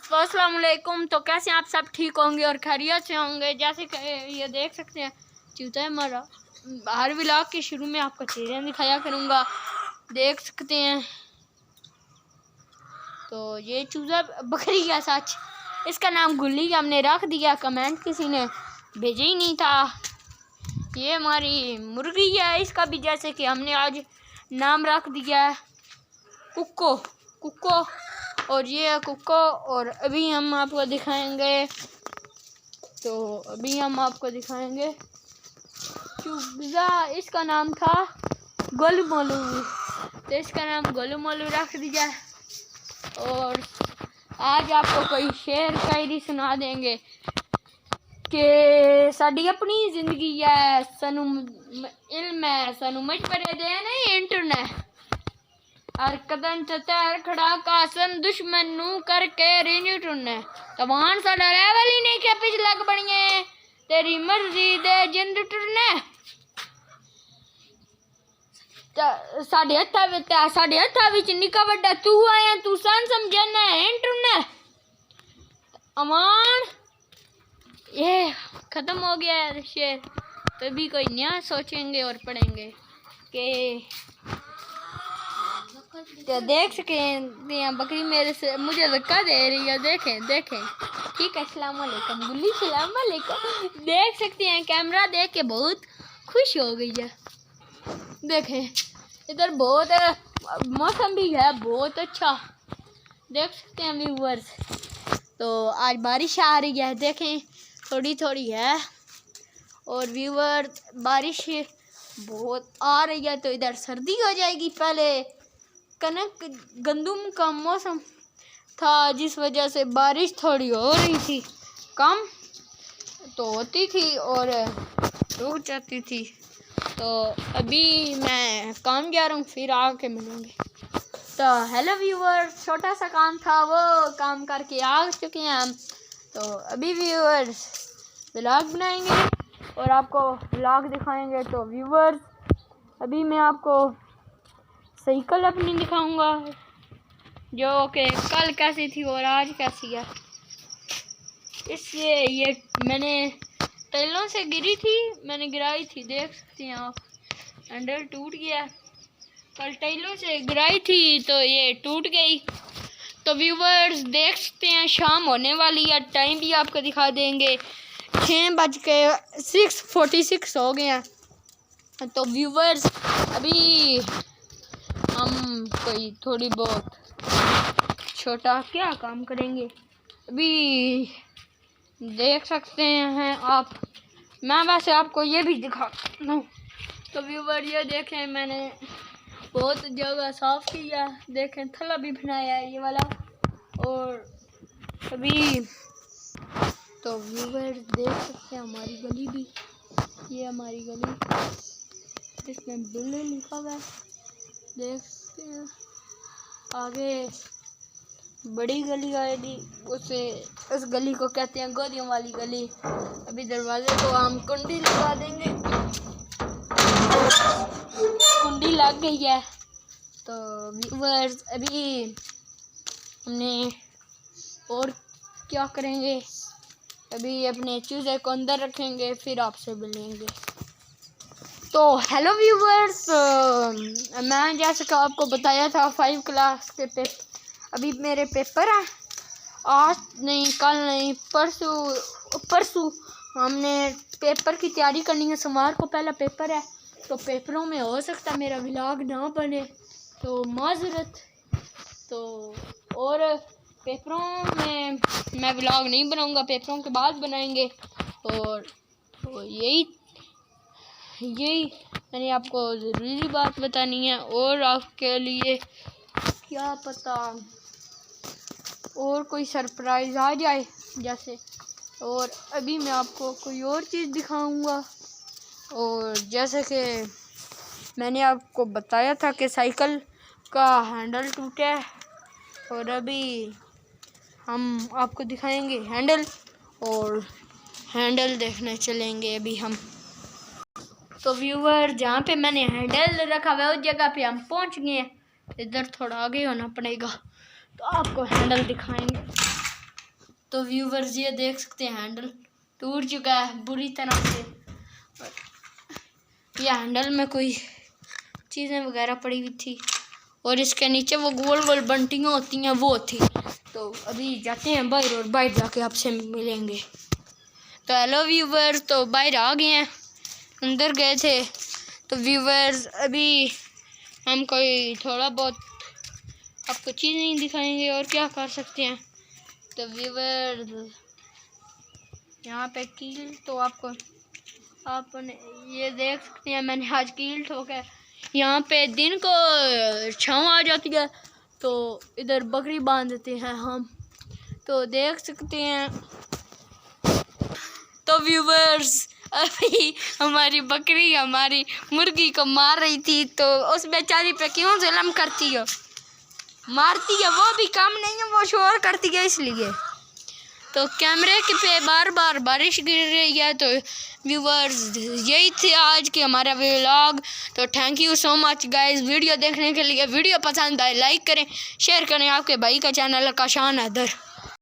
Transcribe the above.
तो अस्सलाम वालेकुम। तो कैसे आप सब ठीक होंगे और खैरियत से होंगे। जैसे कि ये देख सकते हैं चूता है हमारा। हर व्लॉग के शुरू में आपको चेहरा दिखाया करूँगा, देख सकते हैं। तो ये चूजा बकरी का सच, इसका नाम गुल्ली हमने रख दिया, कमेंट किसी ने भेजा ही नहीं था। ये हमारी मुर्गी है, इसका भी जैसे कि हमने आज नाम रख दिया है कुक्को कुक्को। और ये है कुक्को। और अभी हम आपको दिखाएंगे, चूजा, इसका नाम था गोलू मोलू, तो इसका नाम गोलू मोलू रख दिया। और आज आपको कोई शेर शायरी सुना देंगे कि साड़ी अपनी जिंदगी है, सानू इल्म है, सानू मशवरे दे नहीं इंटरनेट। हर कदम ते तैर खड़ा कासन दुश्मन नू करके रिन्यू टुने, तवान साडा लेवल ही नहीं के पिछ लग बणिए, तेरी मर्जी दे जिंद टुरने। साडे हत्था विच निका वड्डा तू आया, तू सन समझना है टुरने। अमान ये खत्म हो गया है शेर, तभी कोई नया सोचेंगे और पढ़ेंगे कि तो देख सके बकरी मेरे से मुझे धक्का दे रही है। देखें ठीक है। अस्सलाम वालेकुम गुल्ली, सलाम वालेकुम। देख सकते हैं कैमरा देख के बहुत खुश हो गई है। देखें इधर बहुत मौसम भी है बहुत अच्छा, देख सकते हैं व्यूवर्स। तो आज बारिश आ रही है, देखें थोड़ी थोड़ी है। और व्यूवर्स बारिश बहुत आ रही है, तो इधर सर्दी हो जाएगी। पहले कनक गंदुम का मौसम था, जिस वजह से बारिश थोड़ी हो रही थी, कम तो होती थी और रुक जाती थी। तो अभी मैं काम जा रहा हूँ, फिर आके मिलूँगी। तो हेलो व्यूअर्स, छोटा सा काम था, वो काम करके आ चुके हैं हम। तो अभी व्यूअर्स व्लॉग बनाएंगे और आपको व्लॉग दिखाएंगे। तो व्यूअर्स अभी मैं आपको साइकिल अपनी दिखाऊंगा, जो कि कल कैसी थी और आज कैसी है। इसलिए ये मैंने टाइलों से गिरी थी, मैंने गिराई थी, देख सकते हैं आप, हैंडल टूट गया। कल टाइलों से गिराई थी तो ये टूट गई। तो व्यूवर्स देख सकते हैं शाम होने वाली है, टाइम भी आपको दिखा देंगे, 6:46 हो गए हैं। तो व्यूवर्स अभी हम कोई थोड़ी बहुत छोटा क्या काम करेंगे, अभी देख सकते हैं आप। मैं वैसे आपको ये भी दिखाता हूँ। तो व्यूवर ये देखें, मैंने बहुत जगह साफ किया, देखें थला भी बनाया है ये वाला। और अभी तो व्यूवर देख सकते हैं हमारी गली भी, ये हमारी गली, इसमें बिल्ले लिखा हुआ है, देख सकते हैं। आगे बड़ी गली आएगी, उसे उस गली को कहते हैं गोदियों वाली गली। अभी दरवाजे को हम कुंडी लगा देंगे, कुंडी लग गई है। तो व्यूअर्स अभी हमने और क्या करेंगे, अभी अपने चूजे को अंदर रखेंगे, फिर आपसे मिलेंगे। तो हेलो व्यूवर्स, मैं जैसे कि आपको बताया था 5 क्लास के अभी मेरे पेपर हैं, आज नहीं कल नहीं परसों हमने पेपर की तैयारी करनी है। सोमवार को पहला पेपर है, तो पेपरों में हो सकता है मेरा व्लॉग ना बने, तो माजरत। तो और पेपरों में मैं व्लॉग नहीं बनाऊंगा, पेपरों के बाद बनाएंगे। और तो यही मैंने आपको ज़रूरी बात बतानी है। और आपके लिए क्या पता और कोई सरप्राइज़ आ जाए जैसे। और अभी मैं आपको कोई और चीज़ दिखाऊंगा। और जैसे कि मैंने आपको बताया था कि साइकिल का हैंडल टूटा है, और अभी हम आपको दिखाएंगे हैंडल, और हैंडल देखने चलेंगे अभी हम। तो व्यूवर जहाँ पे मैंने हैंडल रखा हुआ है उस जगह पे हम पहुँच गए हैं। इधर थोड़ा आगे होना पड़ेगा तो आपको हैंडल दिखाएंगे। तो व्यूवर्स ये देख सकते हैं हैंडल टूट चुका है बुरी तरह से। ये हैंडल में कोई चीज़ें वगैरह पड़ी हुई थी और इसके नीचे वो गोल गोल बंटियाँ होती हैं वो थी। तो अभी जाते हैं बाहर और बाहर जाके आपसे मिलेंगे। तो हेलो व्यूवर्स, तो बाहर आ गए हैं, अंदर गए थे। तो व्यूवर्स अभी हम कोई थोड़ा बहुत आपको चीज़ नहीं दिखाएंगे और क्या कर सकते हैं। तो व्यूवर्स यहाँ पे कील तो आपने ये देख सकते हैं, मैंने आज कील ठोका। यहाँ पे दिन को छाँव आ जाती है तो इधर बकरी बांध देते हैं हम, तो देख सकते हैं। तो व्यूवर्स अभी हमारी बकरी हमारी मुर्गी को मार रही थी, तो उस बेचारी पे क्यों जुल्म करती हो, मारती है, वो भी काम नहीं है, वो शोर करती है इसलिए। तो कैमरे के पे बार बार बारिश गिर रही है। तो व्यूवर्स यही थे आज के हमारा व्लॉग। तो thank you so much guys video देखने के लिए। वीडियो पसंद आए लाइक करें, शेयर करें। आपके भाई का चैनल का शान हैदर।